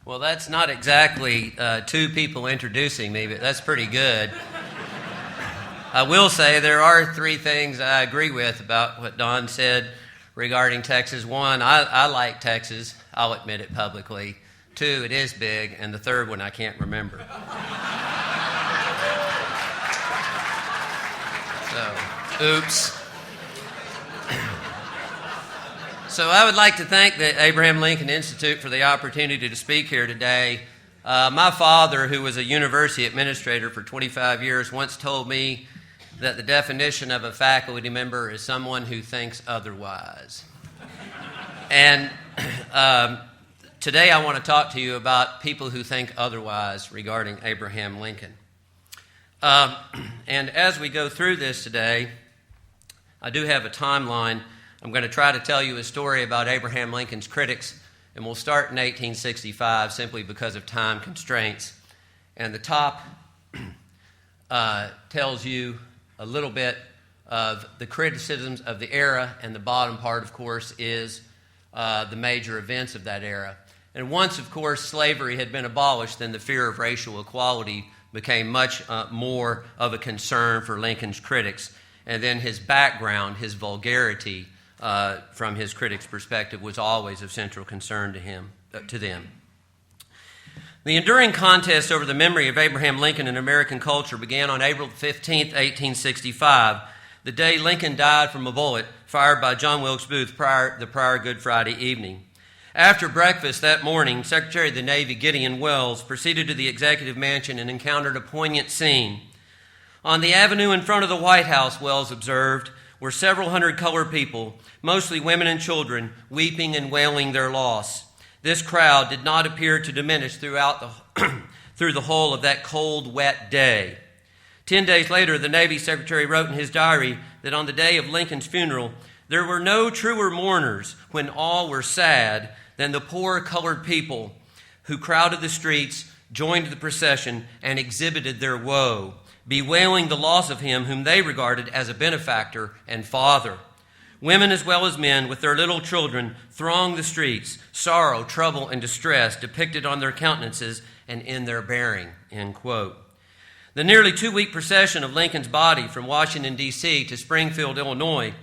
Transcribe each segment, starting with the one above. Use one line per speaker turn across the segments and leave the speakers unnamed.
Well, that's not exactly two people introducing me, but that's pretty good. I will say there are three things I agree with about what Don said regarding Texas. One, I like Texas. I'll admit it publicly. Two, it is big. And the third one, I can't remember. So, oops. So I would like to thank the Abraham Lincoln Institute for the opportunity to speak here today. My father, who was a university administrator for 25 years, once told me that the definition of a faculty member is someone who thinks otherwise. And today I want to talk to you about people who think otherwise regarding Abraham Lincoln. And as we go through this today, I do have a timeline. I'm going to try to tell you a story about Abraham Lincoln's critics, and we'll start in 1865 simply because of time constraints. And the top tells you a little bit of the criticisms of the era, and the bottom part, of course, is the major events of that era. And once, of course, slavery had been abolished, then the fear of racial equality became much more of a concern for Lincoln's critics. And then his background, his vulgarity, from his critics' perspective, was always of central concern to them. The enduring contest over the memory of Abraham Lincoln in American culture began on April 15, 1865, the day Lincoln died from a bullet fired by John Wilkes Booth the prior Good Friday evening. After breakfast that morning, Secretary of the Navy Gideon Welles proceeded to the executive mansion and encountered a poignant scene. On the avenue in front of the White House, Welles observed, were several hundred colored people, mostly women and children, weeping and wailing their loss. This crowd did not appear to diminish through the whole of that cold, wet day. 10 days later, the Navy Secretary wrote in his diary that on the day of Lincoln's funeral, there were no truer mourners when all were sad than the poor colored people who crowded the streets, joined the procession, and exhibited their woe, bewailing the loss of him whom they regarded as a benefactor and father. Women as well as men with their little children thronged the streets, sorrow, trouble, and distress depicted on their countenances and in their bearing, end quote. The nearly 2-week procession of Lincoln's body from Washington, D.C. to Springfield, Illinois,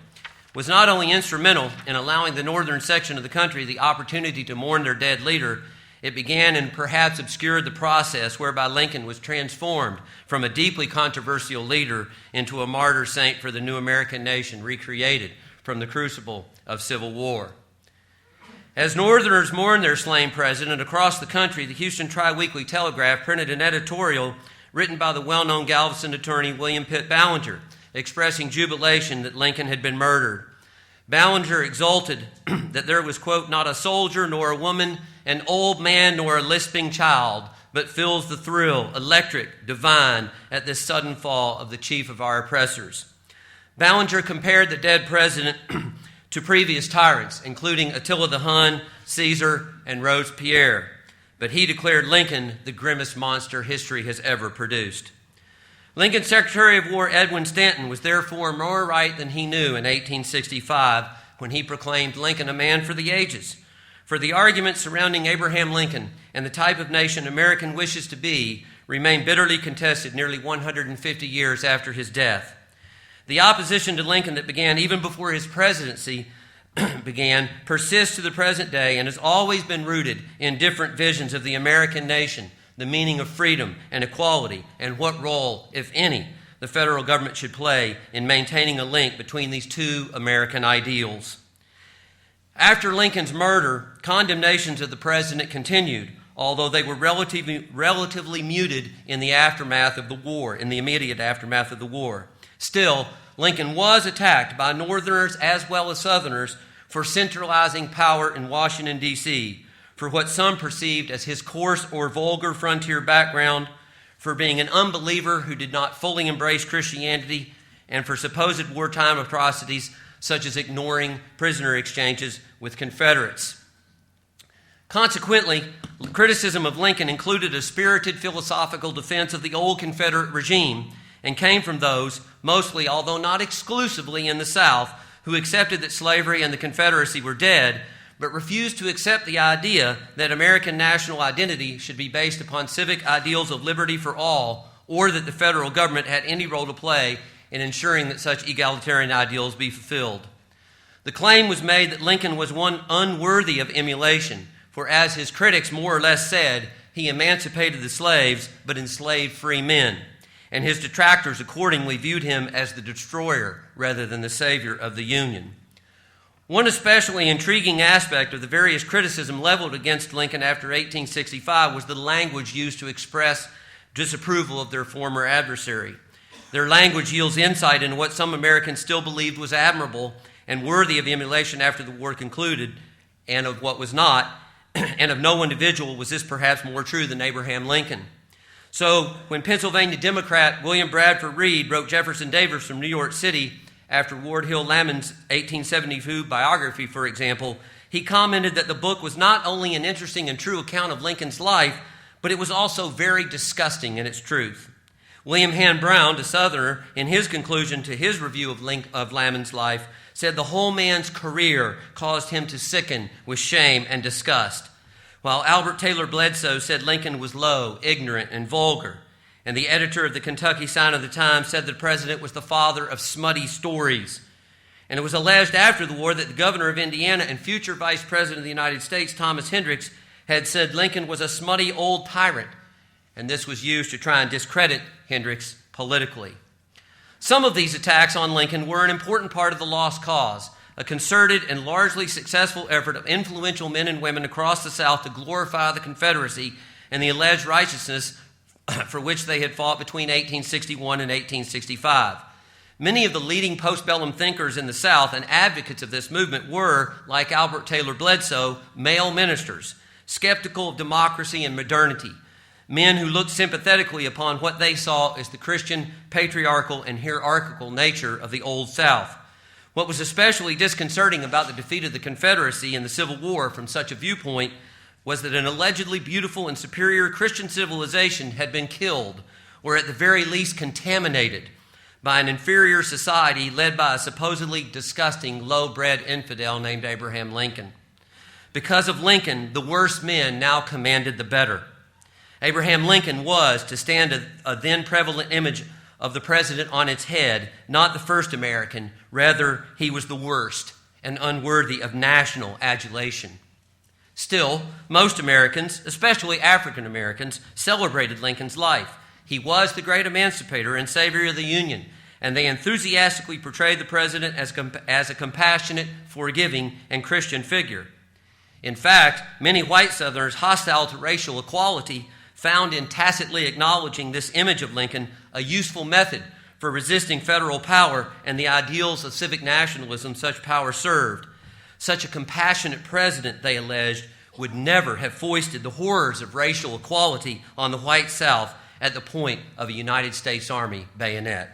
was not only instrumental in allowing the northern section of the country the opportunity to mourn their dead leader, it began and perhaps obscured the process whereby Lincoln was transformed from a deeply controversial leader into a martyr saint for the new American nation, recreated from the crucible of civil war. As Northerners mourned their slain president across the country, the Houston Tri-Weekly Telegraph printed an editorial written by the well-known Galveston attorney William Pitt Ballinger, expressing jubilation that Lincoln had been murdered. Ballinger exulted that there was, quote, not a soldier nor a woman, an old man nor a lisping child, but feels the thrill, electric, divine, at this sudden fall of the chief of our oppressors. Ballinger compared the dead president to previous tyrants, including Attila the Hun, Caesar, and Robespierre. But he declared Lincoln the grimmest monster history has ever produced. Lincoln's Secretary of War, Edwin Stanton, was therefore more right than he knew in 1865 when he proclaimed Lincoln a man for the ages. For the arguments surrounding Abraham Lincoln and the type of nation American wishes to be remain bitterly contested nearly 150 years after his death. The opposition to Lincoln that began even before his presidency persists to the present day and has always been rooted in different visions of the American nation, the meaning of freedom and equality, and what role, if any, the federal government should play in maintaining a link between these two American ideals. After Lincoln's murder, condemnations of the president continued, although they were relatively muted in the aftermath of the war, in the immediate aftermath of the war. Still, Lincoln was attacked by Northerners as well as Southerners for centralizing power in Washington, D.C., for what some perceived as his coarse or vulgar frontier background, for being an unbeliever who did not fully embrace Christianity, and for supposed wartime atrocities such as ignoring prisoner exchanges with Confederates. Consequently, criticism of Lincoln included a spirited philosophical defense of the old Confederate regime and came from those, mostly, although not exclusively in the South, who accepted that slavery and the Confederacy were dead, but refused to accept the idea that American national identity should be based upon civic ideals of liberty for all, or that the federal government had any role to play in ensuring that such egalitarian ideals be fulfilled. The claim was made that Lincoln was one unworthy of emulation, for as his critics more or less said, he emancipated the slaves but enslaved free men, and his detractors accordingly viewed him as the destroyer rather than the savior of the Union. One especially intriguing aspect of the various criticism leveled against Lincoln after 1865 was the language used to express disapproval of their former adversary. Their language yields insight into what some Americans still believed was admirable and worthy of emulation after the war concluded, and of what was not, and of no individual was this perhaps more true than Abraham Lincoln. So when Pennsylvania Democrat William Bradford Reed wrote Jefferson Davis from New York City after Ward Hill Lamon's 1872 biography, for example, he commented that the book was not only an interesting and true account of Lincoln's life, but it was also very disgusting in its truth. William Hand Brown, a Southerner, in his conclusion to his review of Lamon's life, said the whole man's career caused him to sicken with shame and disgust, while Albert Taylor Bledsoe said Lincoln was low, ignorant, and vulgar. And the editor of the Kentucky Sign of the Times said the president was the father of smutty stories. And it was alleged after the war that the governor of Indiana and future vice president of the United States, Thomas Hendricks, had said Lincoln was a smutty old tyrant, and this was used to try and discredit Hendricks politically. Some of these attacks on Lincoln were an important part of the lost cause, a concerted and largely successful effort of influential men and women across the South to glorify the Confederacy and the alleged righteousness for which they had fought between 1861 and 1865. Many of the leading postbellum thinkers in the South and advocates of this movement were, like Albert Taylor Bledsoe, male ministers, skeptical of democracy and modernity, men who looked sympathetically upon what they saw as the Christian, patriarchal, and hierarchical nature of the Old South. What was especially disconcerting about the defeat of the Confederacy in the Civil War from such a viewpoint was that an allegedly beautiful and superior Christian civilization had been killed, or at the very least contaminated, by an inferior society led by a supposedly disgusting, low-bred infidel named Abraham Lincoln. Because of Lincoln, the worst men now commanded the better. Abraham Lincoln was, to stand a then prevalent image of the president on its head, not the first American, rather he was the worst and unworthy of national adulation. Still, most Americans, especially African Americans, celebrated Lincoln's life. He was the great emancipator and savior of the Union, and they enthusiastically portrayed the president as a compassionate, forgiving, and Christian figure. In fact, many white Southerners hostile to racial equality found in tacitly acknowledging this image of Lincoln a useful method for resisting federal power and the ideals of civic nationalism such power served. Such a compassionate president, they alleged, would never have foisted the horrors of racial equality on the white South at the point of a United States Army bayonet.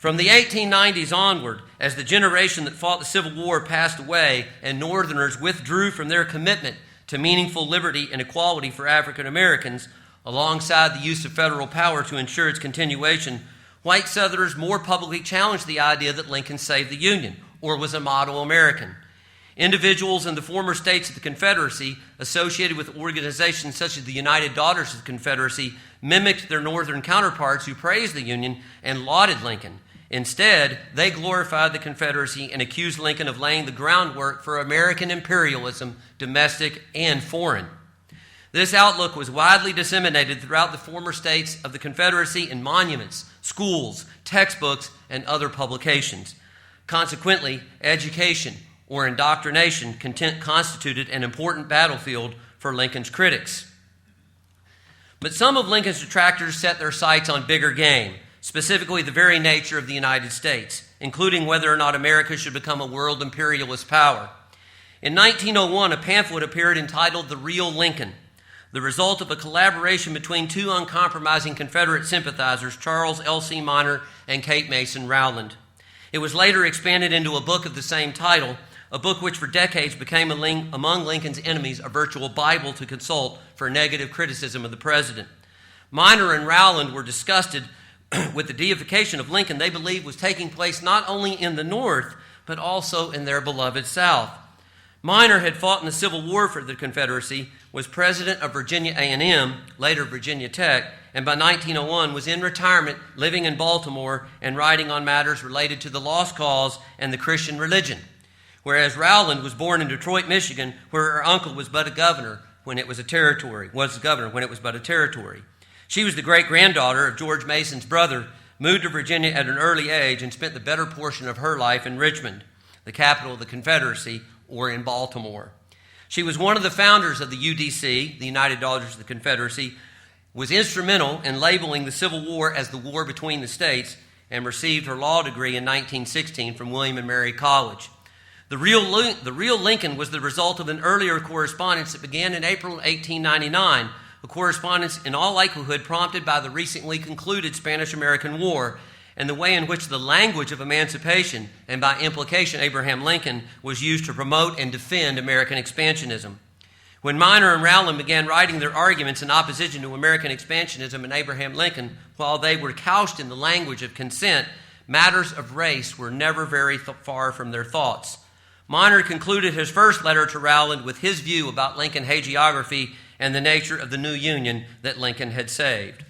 From the 1890s onward, as the generation that fought the Civil War passed away and Northerners withdrew from their commitment to meaningful liberty and equality for African Americans, alongside the use of federal power to ensure its continuation, white Southerners more publicly challenged the idea that Lincoln saved the Union or was a model American. Individuals in the former states of the Confederacy, associated with organizations such as the United Daughters of the Confederacy, mimicked their Northern counterparts who praised the Union and lauded Lincoln. Instead, they glorified the Confederacy and accused Lincoln of laying the groundwork for American imperialism, domestic and foreign. This outlook was widely disseminated throughout the former states of the Confederacy in monuments, schools, textbooks, and other publications. Consequently, education or indoctrination constituted an important battlefield for Lincoln's critics. But some of Lincoln's detractors set their sights on bigger game, specifically the very nature of the United States, including whether or not America should become a world imperialist power. In 1901, a pamphlet appeared entitled The Real Lincoln, the result of a collaboration between two uncompromising Confederate sympathizers, Charles L.C. Minor and Kate Mason Rowland. It was later expanded into a book of the same title, a book which for decades became among Lincoln's enemies a virtual Bible to consult for negative criticism of the president. Minor and Rowland were disgusted with the deification of Lincoln they believed was taking place not only in the North, but also in their beloved South. Minor had fought in the Civil War for the Confederacy, was president of Virginia A&M, later Virginia Tech, and by 1901 was in retirement, living in Baltimore and writing on matters related to the lost cause and the Christian religion. Whereas Rowland was born in Detroit, Michigan, where her uncle was but a governor when it was a territory. She was the great-granddaughter of George Mason's brother, moved to Virginia at an early age, and spent the better portion of her life in Richmond, the capital of the Confederacy, or in Baltimore. She was one of the founders of the UDC, the United Daughters of the Confederacy, was instrumental in labeling the Civil War as the war between the states, and received her law degree in 1916 from William and Mary College. The real Lincoln was the result of an earlier correspondence that began in April 1899, a correspondence in all likelihood prompted by the recently concluded Spanish-American War and the way in which the language of emancipation, and by implication Abraham Lincoln, was used to promote and defend American expansionism. When Minor and Rowland began writing their arguments in opposition to American expansionism and Abraham Lincoln, while they were couched in the language of consent, matters of race were never very far from their thoughts. Minor concluded his first letter to Rowland with his view about Lincoln hagiography and the nature of the new Union that Lincoln had saved.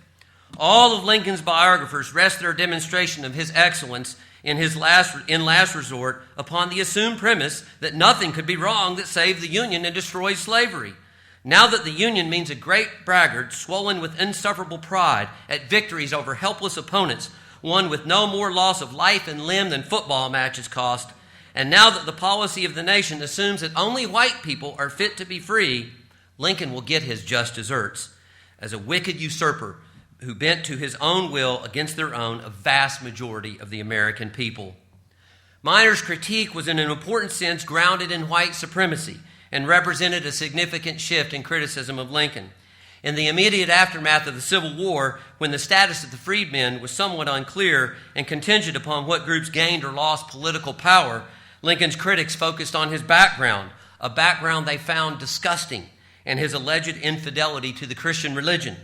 All of Lincoln's biographers rest their demonstration of his excellence in last resort upon the assumed premise that nothing could be wrong that saved the Union and destroyed slavery. Now that the Union means a great braggart swollen with insufferable pride at victories over helpless opponents, won with no more loss of life and limb than football matches cost, and now that the policy of the nation assumes that only white people are fit to be free, Lincoln will get his just deserts as a wicked usurper who bent to his own will against their own a vast majority of the American people. Minor's critique was in an important sense grounded in white supremacy and represented a significant shift in criticism of Lincoln. In the immediate aftermath of the Civil War, when the status of the freedmen was somewhat unclear and contingent upon what groups gained or lost political power, Lincoln's critics focused on his background, a background they found disgusting, and his alleged infidelity to the Christian religion.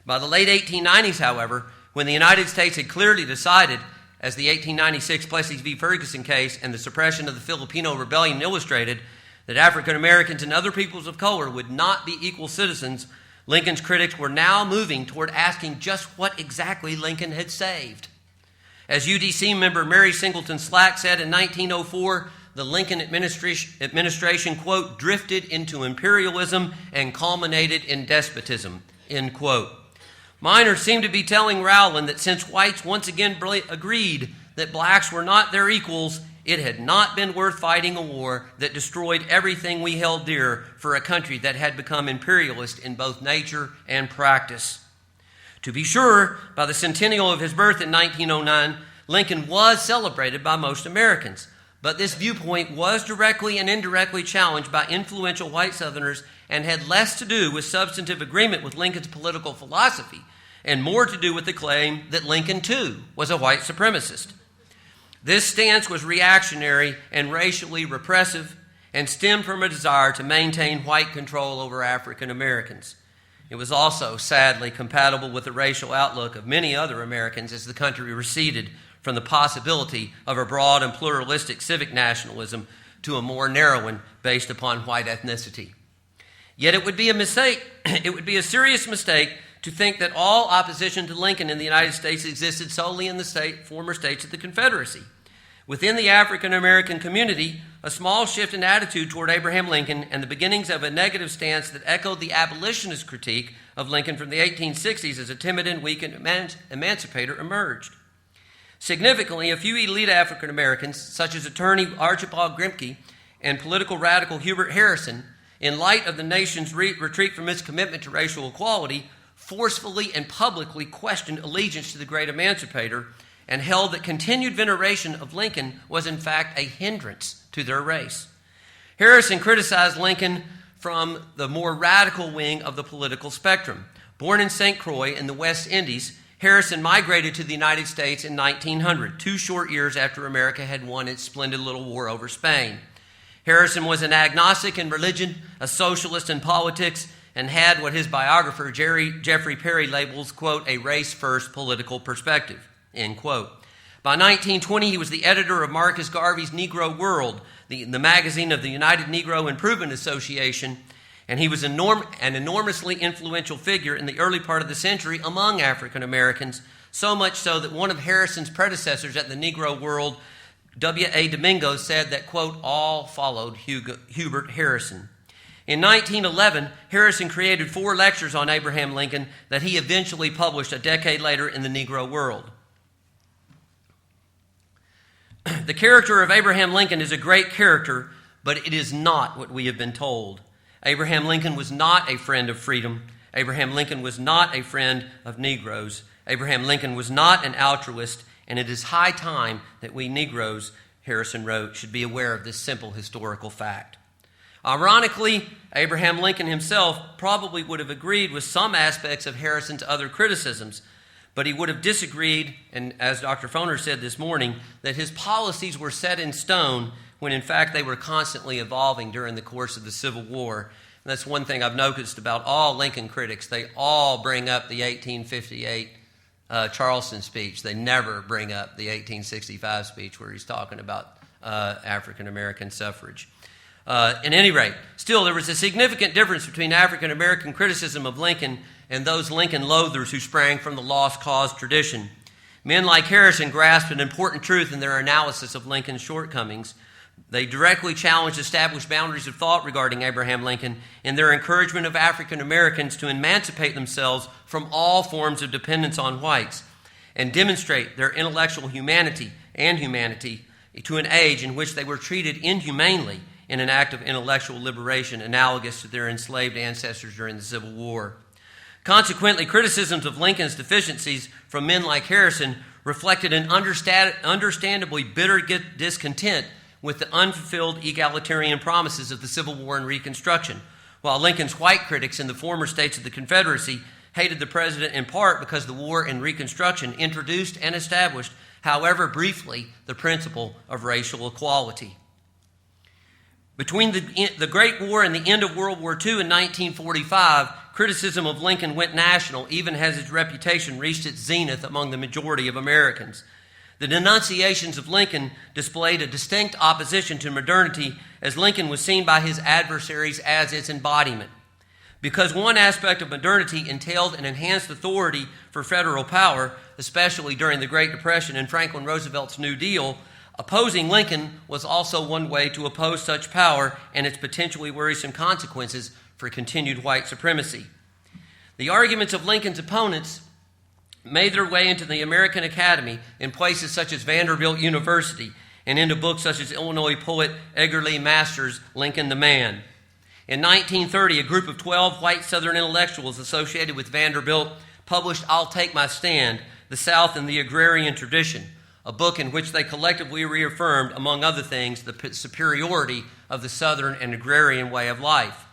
By the late 1890s, however, when the United States had clearly decided, as the 1896 Plessis v. Ferguson case and the suppression of the Filipino Rebellion illustrated, that African Americans and other peoples of color would not be equal citizens, Lincoln's critics were now moving toward asking just what exactly Lincoln had saved. As UDC member Mary Singleton Slack said in 1904, the Lincoln administration, quote, drifted into imperialism and culminated in despotism, end quote. Minor seemed to be telling Rowland that since whites once again agreed that blacks were not their equals, it had not been worth fighting a war that destroyed everything we held dear for a country that had become imperialist in both nature and practice. To be sure, by the centennial of his birth in 1909, Lincoln was celebrated by most Americans, but this viewpoint was directly and indirectly challenged by influential white Southerners and had less to do with substantive agreement with Lincoln's political philosophy and more to do with the claim that Lincoln, too, was a white supremacist. This stance was reactionary and racially repressive and stemmed from a desire to maintain white control over African Americans. It was also, sadly, compatible with the racial outlook of many other Americans as the country receded from the possibility of a broad and pluralistic civic nationalism to a more narrow one based upon white ethnicity. Yet it would be a serious mistake to think that all opposition to Lincoln in the United States existed solely in the former states of the Confederacy. Within the African American community, a small shift in attitude toward Abraham Lincoln and the beginnings of a negative stance that echoed the abolitionist critique of Lincoln from the 1860s as a timid and weak emancipator emerged. Significantly, a few elite African Americans, such as attorney Archibald Grimke and political radical Hubert Harrison, in light of the nation's retreat from its commitment to racial equality, forcefully and publicly questioned allegiance to the great emancipator and held that continued veneration of Lincoln was in fact a hindrance to their race. Harrison criticized Lincoln from the more radical wing of the political spectrum. Born in St. Croix in the West Indies, Harrison migrated to the United States in 1900, 2 short years after America had won its splendid little war over Spain. Harrison was an agnostic in religion, a socialist in politics, and had what his biographer Jeffrey Perry labels, quote, a race-first political perspective, end quote. By 1920, he was the editor of Marcus Garvey's Negro World, the magazine of the United Negro Improvement Association, and he was an enormously influential figure in the early part of the century among African Americans, so much so that one of Harrison's predecessors at the Negro World, W.A. Domingo, said that, quote, all followed Hubert Harrison. In 1911, Harrison created 4 lectures on Abraham Lincoln that he eventually published a decade later in the Negro World. The character of Abraham Lincoln is a great character, but it is not what we have been told. Abraham Lincoln was not a friend of freedom. Abraham Lincoln was not a friend of Negroes. Abraham Lincoln was not an altruist, and it is high time that we Negroes, Harrison wrote, should be aware of this simple historical fact. Ironically, Abraham Lincoln himself probably would have agreed with some aspects of Harrison's other criticisms, but he would have disagreed, and as Dr. Foner said this morning, that his policies were set in stone when in fact they were constantly evolving during the course of the Civil War. And that's one thing I've noticed about all Lincoln critics. They all bring up the 1858 Charleston speech. They never bring up the 1865 speech where he's talking about African American suffrage. At any rate, still there was a significant difference between African American criticism of Lincoln and those Lincoln loathers who sprang from the lost cause tradition. Men like Harrison grasped an important truth in their analysis of Lincoln's shortcomings. They directly challenged established boundaries of thought regarding Abraham Lincoln in their encouragement of African Americans to emancipate themselves from all forms of dependence on whites and demonstrate their intellectual humanity to an age in which they were treated inhumanely in an act of intellectual liberation analogous to their enslaved ancestors during the Civil War. Consequently, criticisms of Lincoln's deficiencies from men like Harrison reflected an understandably bitter discontent with the unfulfilled egalitarian promises of the Civil War and Reconstruction, while Lincoln's white critics in the former states of the Confederacy hated the president in part because the war and Reconstruction introduced and established, however briefly, the principle of racial equality. Between the Great War and the end of World War II in 1945, criticism of Lincoln went national, even as his reputation reached its zenith among the majority of Americans. The denunciations of Lincoln displayed a distinct opposition to modernity, as Lincoln was seen by his adversaries as its embodiment. Because one aspect of modernity entailed an enhanced authority for federal power, especially during the Great Depression and Franklin Roosevelt's New Deal, opposing Lincoln was also one way to oppose such power and its potentially worrisome consequences for continued white supremacy. The arguments of Lincoln's opponents made their way into the American Academy in places such as Vanderbilt University and into books such as Illinois poet Edgar Lee Masters' Lincoln the Man. In 1930, a group of 12 white Southern intellectuals associated with Vanderbilt published I'll Take My Stand, The South and the Agrarian Tradition, a book in which they collectively reaffirmed, among other things, the superiority of the Southern and agrarian way of life.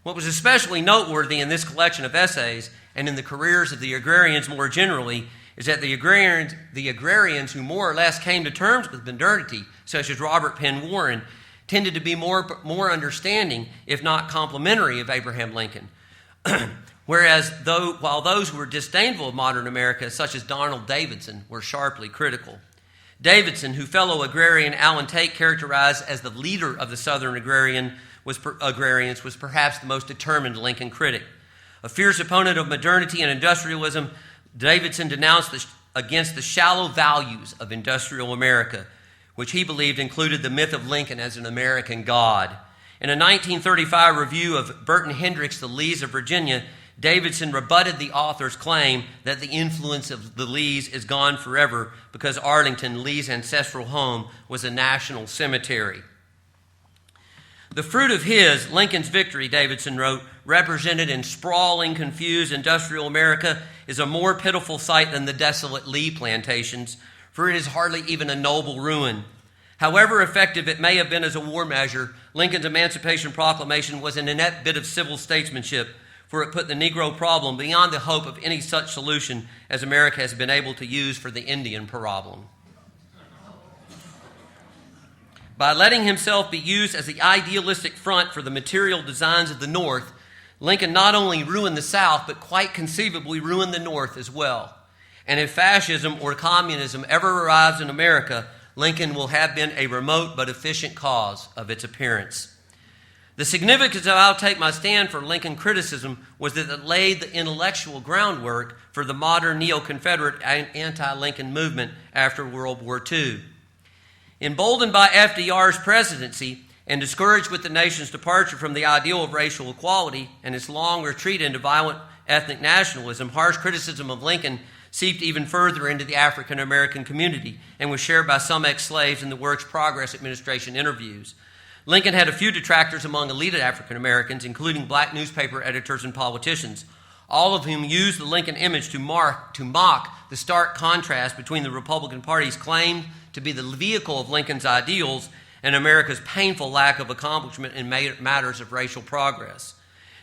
What was especially noteworthy in this collection of essays and in the careers of the agrarians more generally is that the agrarians who more or less came to terms with modernity, such as Robert Penn Warren, tended to be more understanding, if not complimentary, of Abraham Lincoln. Whereas while those who were disdainful of modern America, such as Donald Davidson, were sharply critical. Davidson, who fellow agrarian Alan Tate characterized as the leader of the Southern agrarians, was perhaps the most determined Lincoln critic. A fierce opponent of modernity and industrialism, Davidson denounced against the shallow values of industrial America, which he believed included the myth of Lincoln as an American god. In a 1935 review of Burton Hendricks' The Lees of Virginia, Davidson rebutted the author's claim that the influence of the Lees is gone forever because Arlington, Lee's ancestral home, was a national cemetery. The fruit of Lincoln's victory, Davidson wrote, represented in sprawling, confused industrial America, is a more pitiful sight than the desolate Lee plantations, for it is hardly even a noble ruin. However effective it may have been as a war measure, Lincoln's Emancipation Proclamation was an inept bit of civil statesmanship, for it put the Negro problem beyond the hope of any such solution as America has been able to use for the Indian problem. By letting himself be used as the idealistic front for the material designs of the North, Lincoln not only ruined the South, but quite conceivably ruined the North as well. And if fascism or communism ever arrives in America, Lincoln will have been a remote but efficient cause of its appearance. The significance of I'll take my stand for Lincoln criticism was that it laid the intellectual groundwork for the modern neo-Confederate anti-Lincoln movement after World War II. Emboldened by FDR's presidency and discouraged with the nation's departure from the ideal of racial equality and its long retreat into violent ethnic nationalism, harsh criticism of Lincoln seeped even further into the African American community and was shared by some ex-slaves in the Works Progress Administration interviews. Lincoln had a few detractors among elite African Americans, including black newspaper editors and politicians, all of whom used the Lincoln image to mock the stark contrast between the Republican Party's claim to be the vehicle of Lincoln's ideals and America's painful lack of accomplishment in matters of racial progress.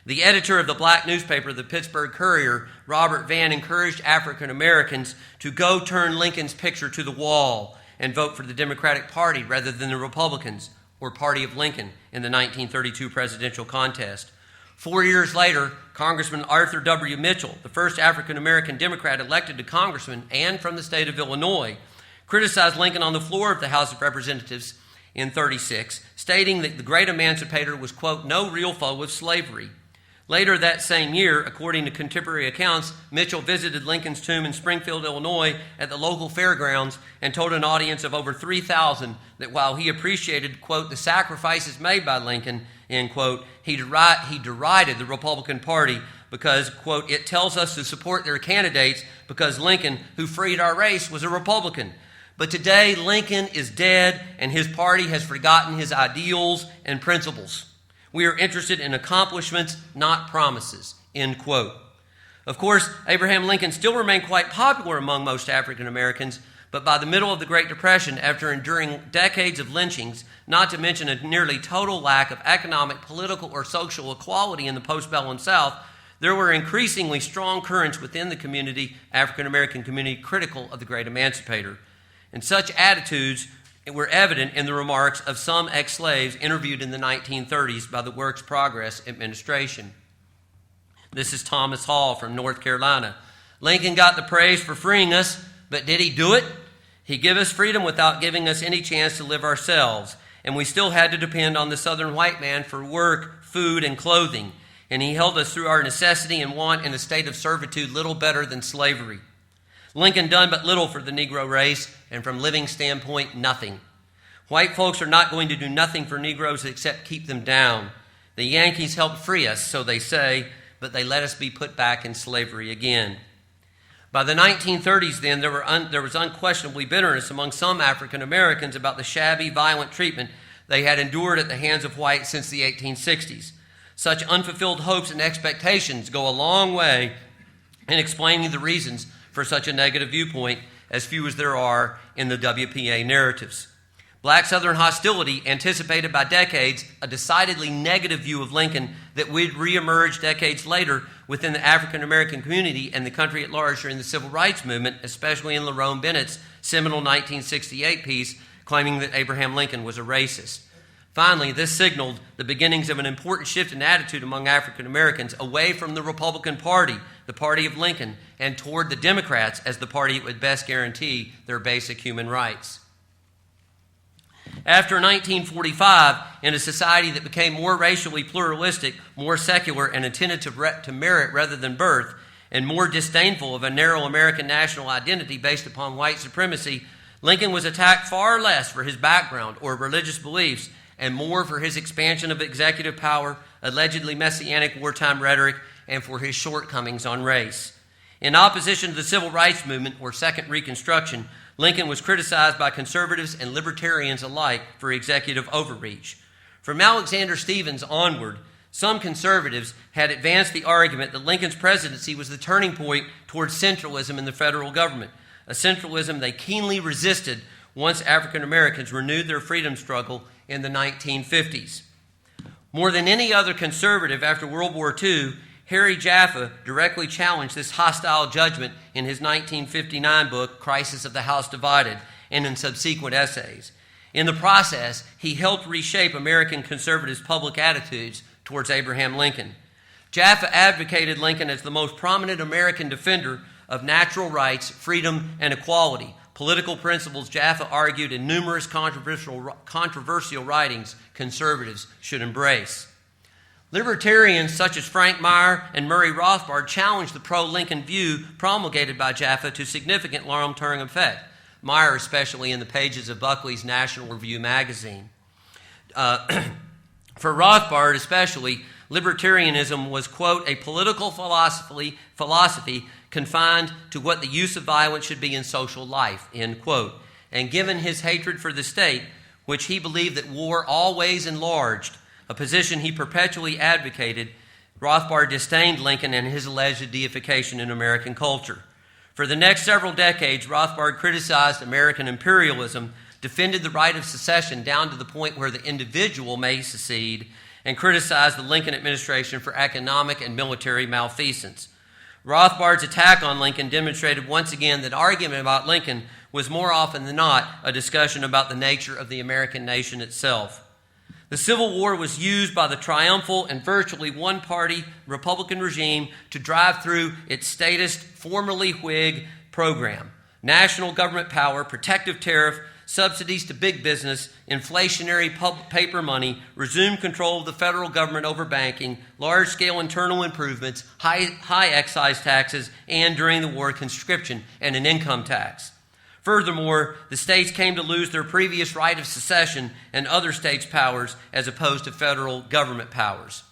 The editor of the black newspaper, the Pittsburgh Courier, Robert Vann, encouraged African Americans to go turn Lincoln's picture to the wall and vote for the Democratic Party rather than the Republicans or Party of Lincoln in the 1932 presidential contest. 4 years later, Congressman Arthur W. Mitchell, the first African American Democrat elected to Congressman and from the state of Illinois, criticized Lincoln on the floor of the House of Representatives in 1936, stating that the great emancipator was, quote, no real foe of slavery. Later that same year, according to contemporary accounts, Mitchell visited Lincoln's tomb in Springfield, Illinois at the local fairgrounds and told an audience of over 3,000 that while he appreciated, quote, the sacrifices made by Lincoln, end quote, he derided the Republican Party because, quote, it tells us to support their candidates because Lincoln, who freed our race, was a Republican. But today, Lincoln is dead and his party has forgotten his ideals and principles. We are interested in accomplishments, not promises, end quote. Of course, Abraham Lincoln still remained quite popular among most African Americans, but by the middle of the Great Depression, after enduring decades of lynchings, not to mention a nearly total lack of economic, political, or social equality in the postbellum South, there were increasingly strong currents within the community, African American community, critical of the great emancipator. And such attitudes were evident in the remarks of some ex-slaves interviewed in the 1930s by the Works Progress Administration. This is Thomas Hall from North Carolina. Lincoln got the praise for freeing us, but did he do it? He gave us freedom without giving us any chance to live ourselves, and we still had to depend on the Southern white man for work, food, and clothing, and he held us through our necessity and want in a state of servitude little better than slavery. Lincoln done but little for the Negro race, and from living standpoint, nothing. White folks are not going to do nothing for Negroes except keep them down. The Yankees helped free us, so they say, but they let us be put back in slavery again. By the 1930s, then, there was unquestionably bitterness among some African Americans about the shabby, violent treatment they had endured at the hands of whites since the 1860s. Such unfulfilled hopes and expectations go a long way in explaining the reasons for such a negative viewpoint, as few as there are in the WPA narratives. Black Southern hostility anticipated by decades a decidedly negative view of Lincoln that would reemerge decades later within the African American community and the country at large during the Civil Rights Movement, especially in Lerone Bennett's seminal 1968 piece claiming that Abraham Lincoln was a racist. Finally, this signaled the beginnings of an important shift in attitude among African Americans away from the Republican Party, the party of Lincoln, and toward the Democrats as the party that would best guarantee their basic human rights. After 1945, in a society that became more racially pluralistic, more secular, and attentive to merit rather than birth, and more disdainful of a narrow American national identity based upon white supremacy, Lincoln was attacked far less for his background or religious beliefs and more for his expansion of executive power, allegedly messianic wartime rhetoric, and for his shortcomings on race. In opposition to the Civil Rights Movement, or Second Reconstruction, Lincoln was criticized by conservatives and libertarians alike for executive overreach. From Alexander Stephens onward, some conservatives had advanced the argument that Lincoln's presidency was the turning point towards centralism in the federal government, a centralism they keenly resisted once African Americans renewed their freedom struggle in the 1950s. More than any other conservative after World War II, Harry Jaffa directly challenged this hostile judgment in his 1959 book, Crisis of the House Divided, and in subsequent essays. In the process, he helped reshape American conservatives' public attitudes towards Abraham Lincoln. Jaffa advocated Lincoln as the most prominent American defender of natural rights, freedom, and equality, political principles Jaffa argued in numerous controversial writings conservatives should embrace. Libertarians such as Frank Meyer and Murray Rothbard challenged the pro-Lincoln view promulgated by Jaffa to significant long-term effect, Meyer especially in the pages of Buckley's National Review magazine. For Rothbard especially, libertarianism was, quote, a political philosophy confined to what the use of violence should be in social life, end quote. And given his hatred for the state, which he believed that war always enlarged, a position he perpetually advocated, Rothbard disdained Lincoln and his alleged deification in American culture. For the next several decades, Rothbard criticized American imperialism, defended the right of secession down to the point where the individual may secede, and criticized the Lincoln administration for economic and military malfeasance. Rothbard's attack on Lincoln demonstrated once again that argument about Lincoln was more often than not a discussion about the nature of the American nation itself. The Civil War was used by the triumphal and virtually one-party Republican regime to drive through its statist, formerly Whig program: national government power, protective tariff, subsidies to big business, inflationary paper money, resumed control of the federal government over banking, large-scale internal improvements, high excise taxes, and during the war, conscription and an income tax. Furthermore, the states came to lose their previous right of secession and other states' powers as opposed to federal government powers.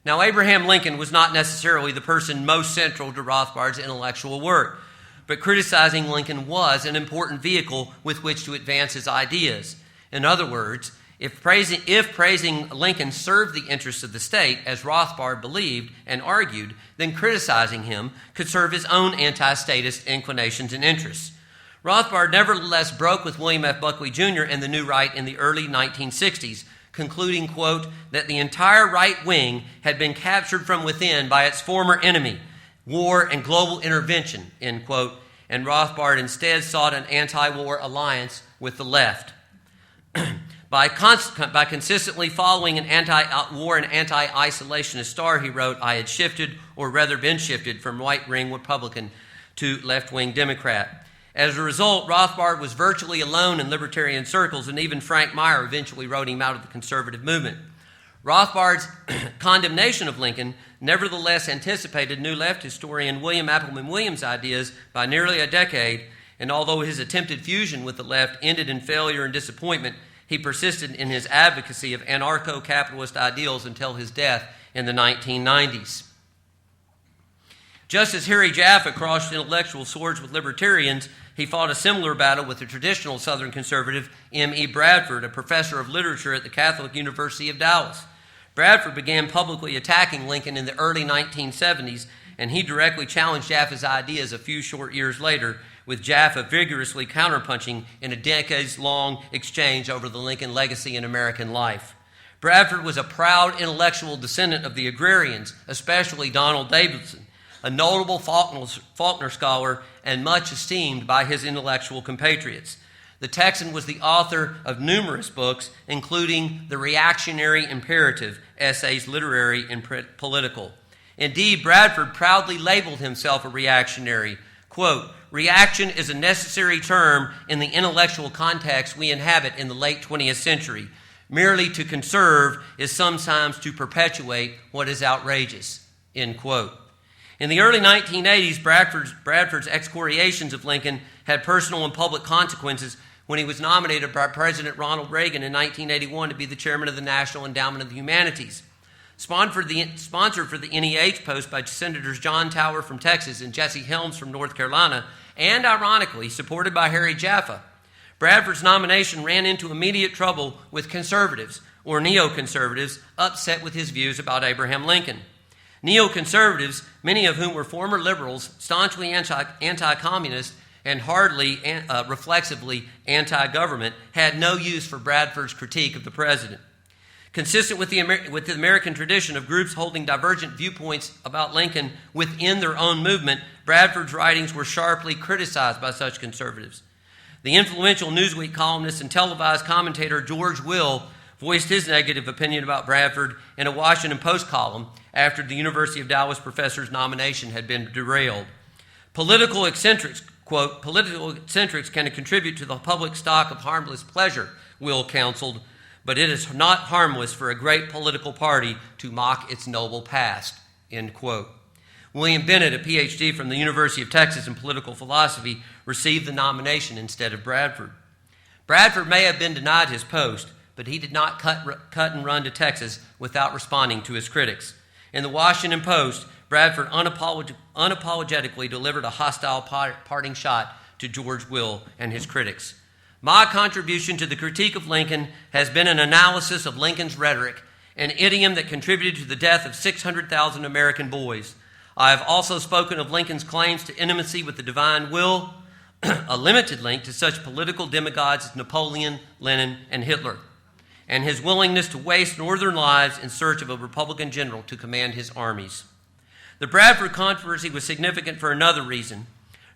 Now, Abraham Lincoln was not necessarily the person most central to Rothbard's intellectual work, but criticizing Lincoln was an important vehicle with which to advance his ideas. In other words, if praising Lincoln served the interests of the state, as Rothbard believed and argued, then criticizing him could serve his own anti-statist inclinations and interests. Rothbard nevertheless broke with William F. Buckley Jr. and the New Right in the early 1960s, concluding, quote, that the entire right wing had been captured from within by its former enemy, war and global intervention, end quote, and Rothbard instead sought an anti-war alliance with the left. By consistently following an anti-war and anti-isolationist star, he wrote, I had shifted, or rather been shifted, from right-wing Republican to left-wing Democrat. As a result, Rothbard was virtually alone in libertarian circles, and even Frank Meyer eventually wrote him out of the conservative movement. Rothbard's condemnation of Lincoln nevertheless anticipated New Left historian William Appleman Williams' ideas by nearly a decade, and although his attempted fusion with the left ended in failure and disappointment, he persisted in his advocacy of anarcho-capitalist ideals until his death in the 1990s. Just as Harry Jaffa crossed intellectual swords with libertarians, he fought a similar battle with the traditional Southern conservative M.E. Bradford, a professor of literature at the Catholic University of Dallas. Bradford began publicly attacking Lincoln in the early 1970s, and he directly challenged Jaffa's ideas a few short years later, with Jaffa vigorously counterpunching in a decades-long exchange over the Lincoln legacy in American life. Bradford was a proud intellectual descendant of the agrarians, especially Donald Davidson, a notable Faulkner scholar and much esteemed by his intellectual compatriots. The Texan was the author of numerous books, including The Reactionary Imperative, Essays Literary and Political. Indeed, Bradford proudly labeled himself a reactionary. Quote, reaction is a necessary term in the intellectual context we inhabit in the late 20th century. Merely to conserve is sometimes to perpetuate what is outrageous, end quote. In the early 1980s, Bradford's excoriations of Lincoln had personal and public consequences when he was nominated by President Ronald Reagan in 1981 to be the chairman of the National Endowment of the Humanities. Sponsored for the NEH post by Senators John Tower from Texas and Jesse Helms from North Carolina, and ironically supported by Harry Jaffa, Bradford's nomination ran into immediate trouble with conservatives, or neoconservatives, upset with his views about Abraham Lincoln. Neoconservatives, many of whom were former liberals, staunchly anti-communist, and hardly reflexively anti-government, had no use for Bradford's critique of the president. Consistent with the American tradition of groups holding divergent viewpoints about Lincoln within their own movement, Bradford's writings were sharply criticized by such conservatives. The influential Newsweek columnist and televised commentator George Will voiced his negative opinion about Bradford in a Washington Post column after the University of Dallas professor's nomination had been derailed. Political eccentrics, Quote, political eccentrics can contribute to the public stock of harmless pleasure, Will counseled, but it is not harmless for a great political party to mock its noble past, end quote. William Bennett, a PhD from the University of Texas in political philosophy, received the nomination instead of Bradford. Bradford may have been denied his post, but he did not cut and run to Texas without responding to his critics. In the Washington Post, Bradford unapologetically delivered a hostile parting shot to George Will and his critics. My contribution to the critique of Lincoln has been an analysis of Lincoln's rhetoric, an idiom that contributed to the death of 600,000 American boys. I have also spoken of Lincoln's claims to intimacy with the divine will, a limited link to such political demigods as Napoleon, Lenin, and Hitler, and his willingness to waste northern lives in search of a Republican general to command his armies. The Bradford Controversy was significant for another reason.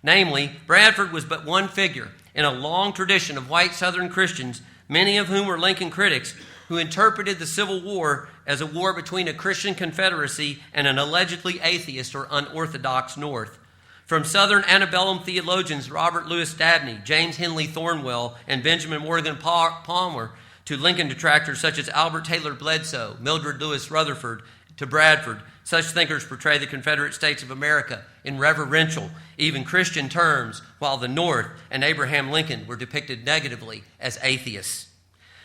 Namely, Bradford was but one figure in a long tradition of white Southern Christians, many of whom were Lincoln critics, who interpreted the Civil War as a war between a Christian Confederacy and an allegedly atheist or unorthodox North. From Southern antebellum theologians Robert Louis Dabney, James Henley Thornwell, and Benjamin Morgan Palmer, to Lincoln detractors such as Albert Taylor Bledsoe, Mildred Lewis Rutherford, to Bradford, such thinkers portray the Confederate States of America in reverential, even Christian terms, while the North and Abraham Lincoln were depicted negatively as atheists.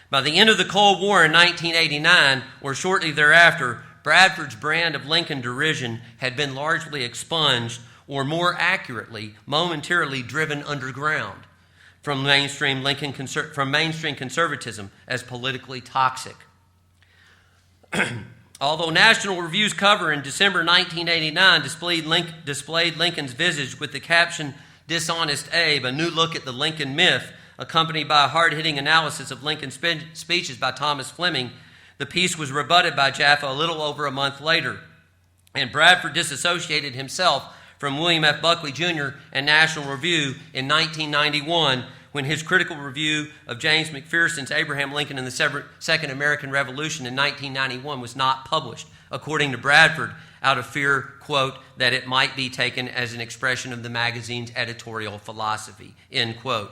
By the end of the Cold War in 1989, or shortly thereafter, Bradford's brand of Lincoln derision had been largely expunged, or more accurately, momentarily driven underground from mainstream conservatism as politically toxic. Although National Review's cover in December 1989 displayed Lincoln's visage with the caption, "Dishonest Abe, a new look at the Lincoln myth," accompanied by a hard-hitting analysis of Lincoln's speeches by Thomas Fleming, the piece was rebutted by Jaffa a little over a month later, and Bradford disassociated himself from William F. Buckley Jr. and National Review in 1991 when his critical review of James McPherson's Abraham Lincoln and the Second American Revolution in 1991 was not published, according to Bradford, out of fear, quote, that it might be taken as an expression of the magazine's editorial philosophy, end quote.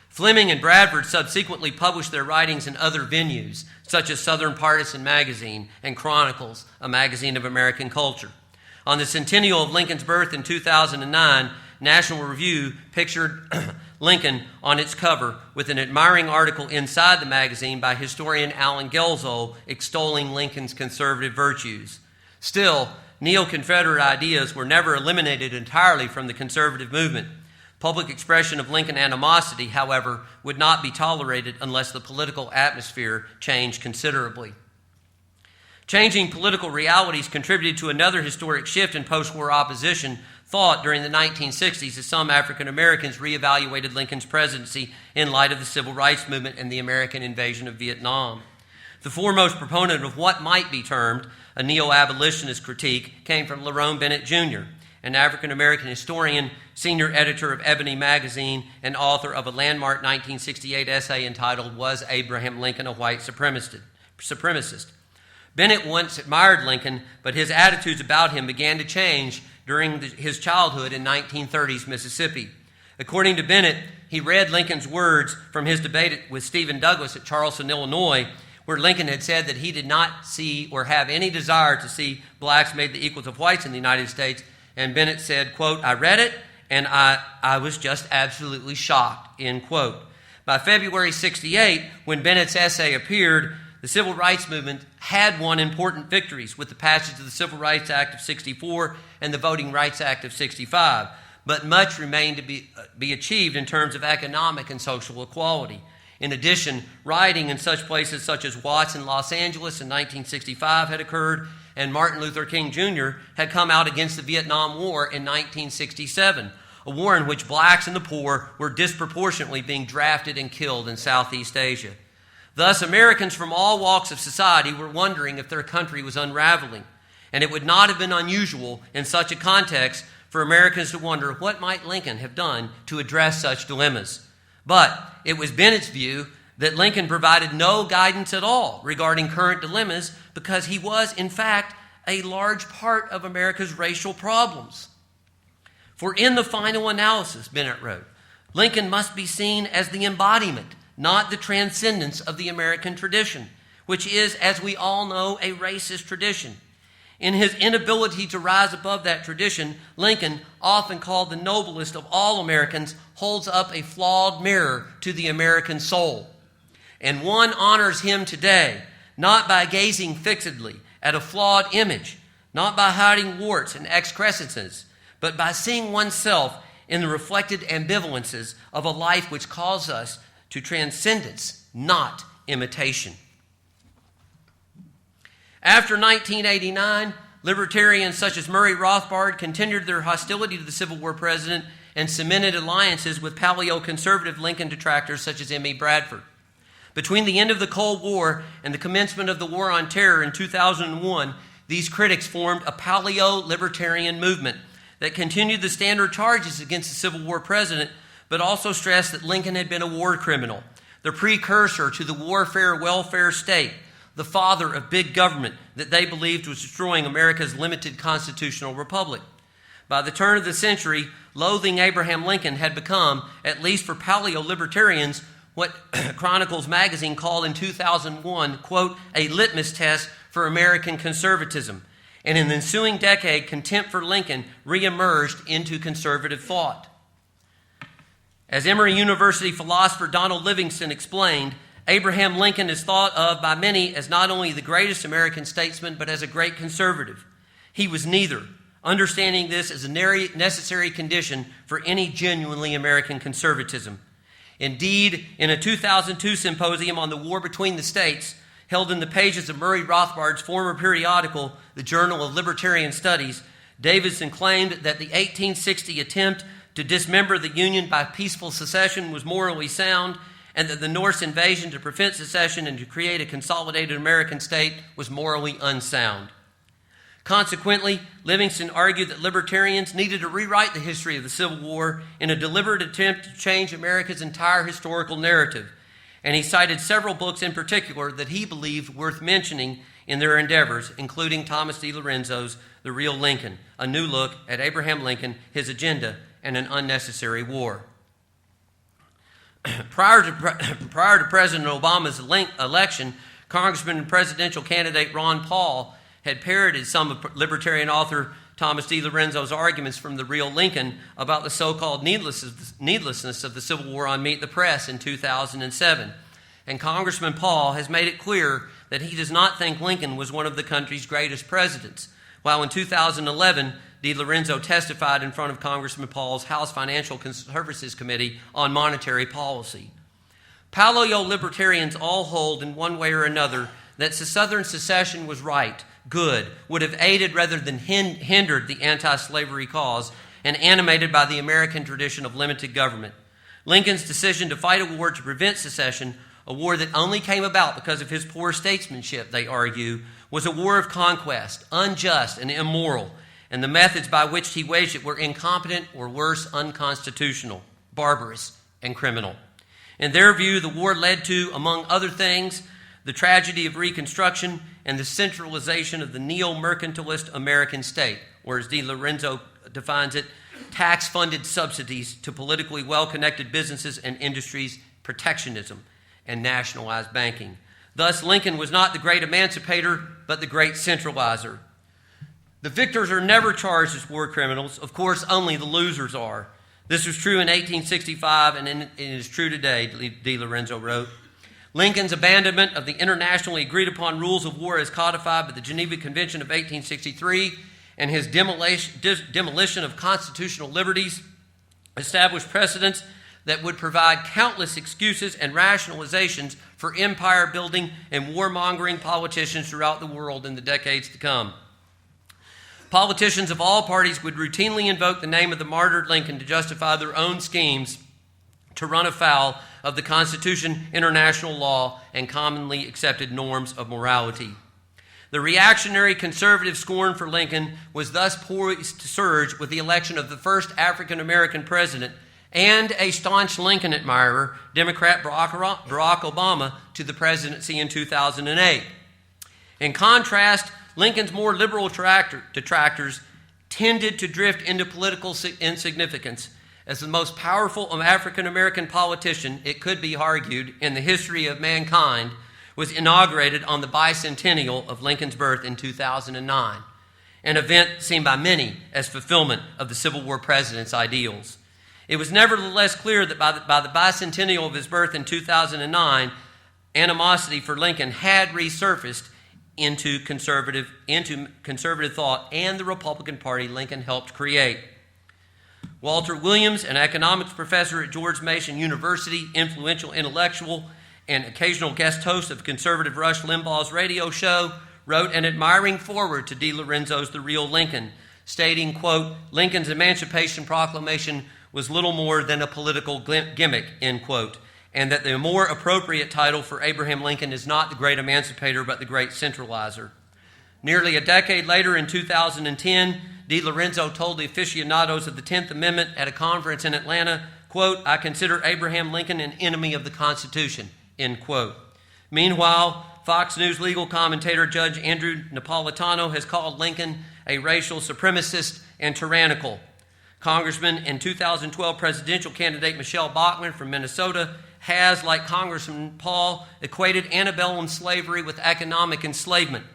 Fleming and Bradford subsequently published their writings in other venues, such as Southern Partisan Magazine and Chronicles, a magazine of American culture. On the centennial of Lincoln's birth in 2009, National Review pictured Lincoln on its cover with an admiring article inside the magazine by historian Alan Gelzow extolling Lincoln's conservative virtues. Still, neo-Confederate ideas were never eliminated entirely from the conservative movement. Public expression of Lincoln animosity, however, would not be tolerated unless the political atmosphere changed considerably. Changing political realities contributed to another historic shift in post-war opposition thought during the 1960s as some African Americans reevaluated Lincoln's presidency in light of the Civil Rights Movement and the American invasion of Vietnam. The foremost proponent of what might be termed a neo-abolitionist critique came from Lerone Bennett Jr., an African American historian, senior editor of Ebony magazine, and author of a landmark 1968 essay entitled "Was Abraham Lincoln a White Supremacist?" Bennett once admired Lincoln, but his attitudes about him began to change during his childhood in 1930s Mississippi. According to Bennett, he read Lincoln's words from his debate with Stephen Douglas at Charleston, Illinois, where Lincoln had said that he did not see or have any desire to see blacks made the equals of whites in the United States. And Bennett said, quote, "I read it and I was just absolutely shocked," end quote. By February 1968, when Bennett's essay appeared, the Civil Rights Movement had won important victories with the passage of the Civil Rights Act of 1964 and the Voting Rights Act of 1965, but much remained to be achieved in terms of economic and social equality. In addition, rioting in such places such as Watts in Los Angeles in 1965 had occurred, and Martin Luther King Jr. had come out against the Vietnam War in 1967, a war in which blacks and the poor were disproportionately being drafted and killed in Southeast Asia. Thus, Americans from all walks of society were wondering if their country was unraveling, and it would not have been unusual in such a context for Americans to wonder what might Lincoln have done to address such dilemmas. But it was Bennett's view that Lincoln provided no guidance at all regarding current dilemmas because he was, in fact, a large part of America's racial problems. For in the final analysis, Bennett wrote, Lincoln must be seen as the embodiment, not the transcendence of the American tradition, which is, as we all know, a racist tradition. In his inability to rise above that tradition, Lincoln, often called the noblest of all Americans, holds up a flawed mirror to the American soul. And one honors him today, not by gazing fixedly at a flawed image, not by hiding warts and excrescences, but by seeing oneself in the reflected ambivalences of a life which calls us to transcendence, not imitation. After 1989, libertarians such as Murray Rothbard continued their hostility to the Civil War president and cemented alliances with paleo-conservative Lincoln detractors such as M.E. Bradford. Between the end of the Cold War and the commencement of the War on Terror in 2001, these critics formed a paleo-libertarian movement that continued the standard charges against the Civil War president, but also stressed that Lincoln had been a war criminal, the precursor to the warfare welfare state, the father of big government that they believed was destroying America's limited constitutional republic. By the turn of the century, loathing Abraham Lincoln had become, at least for paleo-libertarians, what Chronicles magazine called in 2001, quote, a litmus test for American conservatism. And in the ensuing decade, contempt for Lincoln reemerged into conservative thought. As Emory University philosopher Donald Livingston explained, Abraham Lincoln is thought of by many as not only the greatest American statesman, but as a great conservative. He was neither. Understanding this is a necessary condition for any genuinely American conservatism. Indeed, in a 2002 symposium on the war between the states, held in the pages of Murray Rothbard's former periodical, the Journal of Libertarian Studies, Davidson claimed that the 1860 attempt to dismember the Union by peaceful secession was morally sound, and that the North's invasion to prevent secession and to create a consolidated American state was morally unsound. Consequently, Livingston argued that libertarians needed to rewrite the history of the Civil War in a deliberate attempt to change America's entire historical narrative, and he cited several books in particular that he believed worth mentioning in their endeavors, including Thomas D. Lorenzo's The Real Lincoln, A New Look at Abraham Lincoln, His Agenda, and an Unnecessary War. Prior to President Obama's election, Congressman and presidential candidate Ron Paul had parroted some of libertarian author Thomas D. Lorenzo's arguments from The Real Lincoln about the so-called needlessness of the Civil War on Meet the Press in 2007. And Congressman Paul has made it clear that he does not think Lincoln was one of the country's greatest presidents, while in 2011, D. Lorenzo testified in front of Congressman Paul's House Financial Services Committee on monetary policy. Paleo-libertarians all hold in one way or another that Southern secession was right, good, would have aided rather than hindered the anti-slavery cause, and animated by the American tradition of limited government. Lincoln's decision to fight a war to prevent secession, a war that only came about because of his poor statesmanship, they argue, was a war of conquest, unjust and immoral, and the methods by which he waged it were incompetent or worse, unconstitutional, barbarous, and criminal. In their view, the war led to, among other things, the tragedy of Reconstruction and the centralization of the neo-mercantilist American state, or as D. Lorenzo defines it, tax-funded subsidies to politically well-connected businesses and industries, protectionism, and nationalized banking. Thus, Lincoln was not the great emancipator, but the great centralizer. The victors are never charged as war criminals. Of course, only the losers are. This was true in 1865, and it is true today, D. Lorenzo wrote. Lincoln's abandonment of the internationally agreed-upon rules of war as codified by the Geneva Convention of 1863 and his demolition of constitutional liberties established precedents that would provide countless excuses and rationalizations for empire-building and warmongering politicians throughout the world in the decades to come. Politicians of all parties would routinely invoke the name of the martyred Lincoln to justify their own schemes to run afoul of the Constitution, international law, and commonly accepted norms of morality. The reactionary conservative scorn for Lincoln was thus poised to surge with the election of the first African-American president and a staunch Lincoln admirer, Democrat Barack Obama, to the presidency in 2008. In contrast, Lincoln's more liberal detractors tended to drift into political insignificance. As the most powerful African-American politician, it could be argued, in the history of mankind, was inaugurated on the bicentennial of Lincoln's birth in 2009, an event seen by many as fulfillment of the Civil War president's ideals. It was nevertheless clear that by the bicentennial of his birth in 2009, animosity for Lincoln had resurfaced into conservative thought and the Republican Party Lincoln helped create. Walter Williams, an economics professor at George Mason University, influential intellectual, and occasional guest host of conservative Rush Limbaugh's radio show, wrote an admiring foreword to DiLorenzo's The Real Lincoln, stating, quote, "Lincoln's Emancipation Proclamation was little more than a political gimmick," end quote, and that the more appropriate title for Abraham Lincoln is not the great emancipator, but the great centralizer. Nearly a decade later, in 2010, DiLorenzo told the aficionados of the 10th Amendment at a conference in Atlanta, quote, "I consider Abraham Lincoln an enemy of the Constitution," end quote. Meanwhile, Fox News legal commentator Judge Andrew Napolitano has called Lincoln a racial supremacist and tyrannical. Congressman and 2012 presidential candidate Michelle Bachmann from Minnesota has, like Congressman Paul, equated antebellum slavery with economic enslavement.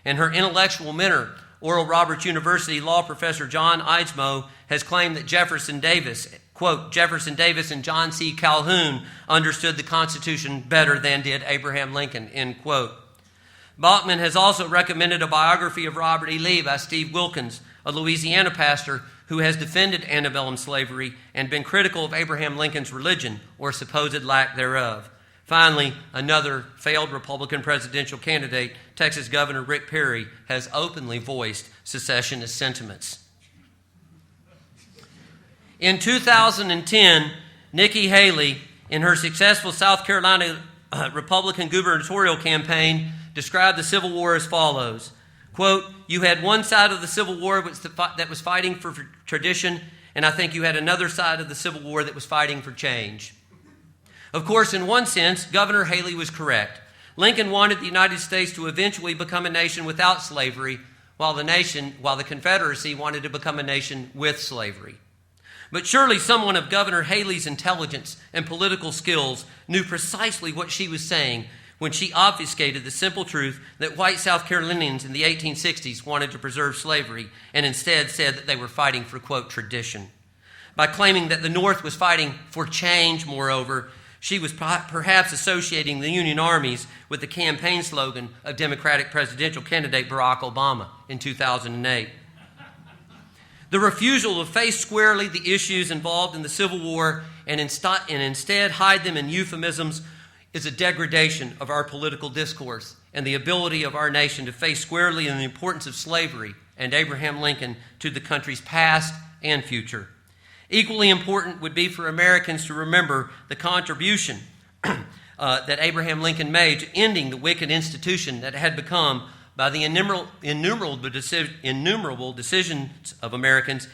And her intellectual mentor, Oral Roberts University law professor John Eidsmoe, has claimed that Jefferson Davis, quote, "Jefferson Davis and John C. Calhoun understood the Constitution better than did Abraham Lincoln," end quote. Bachmann has also recommended a biography of Robert E. Lee by Steve Wilkins, a Louisiana pastor who has defended antebellum slavery and been critical of Abraham Lincoln's religion or supposed lack thereof. Finally, another failed Republican presidential candidate, Texas Governor Rick Perry, has openly voiced secessionist sentiments. In 2010, Nikki Haley, in her successful South Carolina Republican gubernatorial campaign, described the Civil War as follows, quote, "You had one side of the Civil War that was fighting for tradition, and I think you had another side of the Civil War that was fighting for change." Of course, in one sense, Governor Haley was correct. Lincoln wanted the United States to eventually become a nation without slavery, while the Confederacy wanted to become a nation with slavery. But surely someone of Governor Haley's intelligence and political skills knew precisely what she was saying when she obfuscated the simple truth that white South Carolinians in the 1860s wanted to preserve slavery and instead said that they were fighting for, quote, tradition. By claiming that the North was fighting for change, moreover, she was perhaps associating the Union armies with the campaign slogan of Democratic presidential candidate Barack Obama in 2008. The refusal to face squarely the issues involved in the Civil War and instead hide them in euphemisms is a degradation of our political discourse and the ability of our nation to face squarely in the importance of slavery and Abraham Lincoln to the country's past and future. Equally important would be for Americans to remember the contribution that Abraham Lincoln made to ending the wicked institution that had become, by the innumerable decisions of Americans,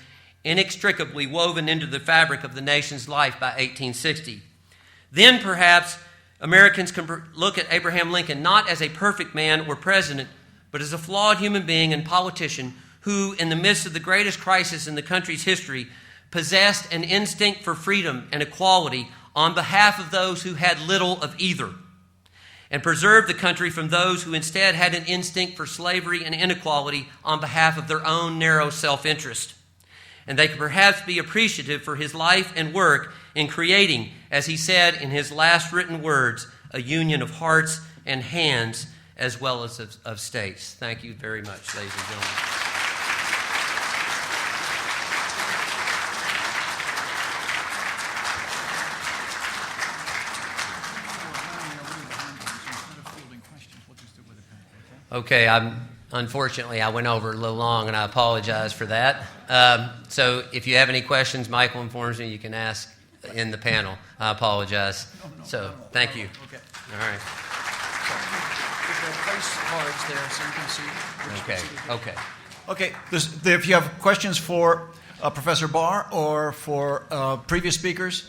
inextricably woven into the fabric of the nation's life by 1860. Then perhaps Americans can look at Abraham Lincoln not as a perfect man or president, but as a flawed human being and politician who, in the midst of the greatest crisis in the country's history, possessed an instinct for freedom and equality on behalf of those who had little of either, and preserved the country from those who instead had an instinct for slavery and inequality on behalf of their own narrow self-interest. And they could perhaps be appreciative for his life and work in creating, as he said in his last written words, a union of hearts and hands as well as of states. Thank you very much, ladies and gentlemen. Okay, unfortunately, I went over a little long, and I apologize for that. So if you have any questions, Michael informs me you can ask in the panel. I apologize. Thank you.
Okay.
All right.
There's place cards there, so you can see.
Okay.
Okay. If you have questions for Professor Barr or for previous speakers,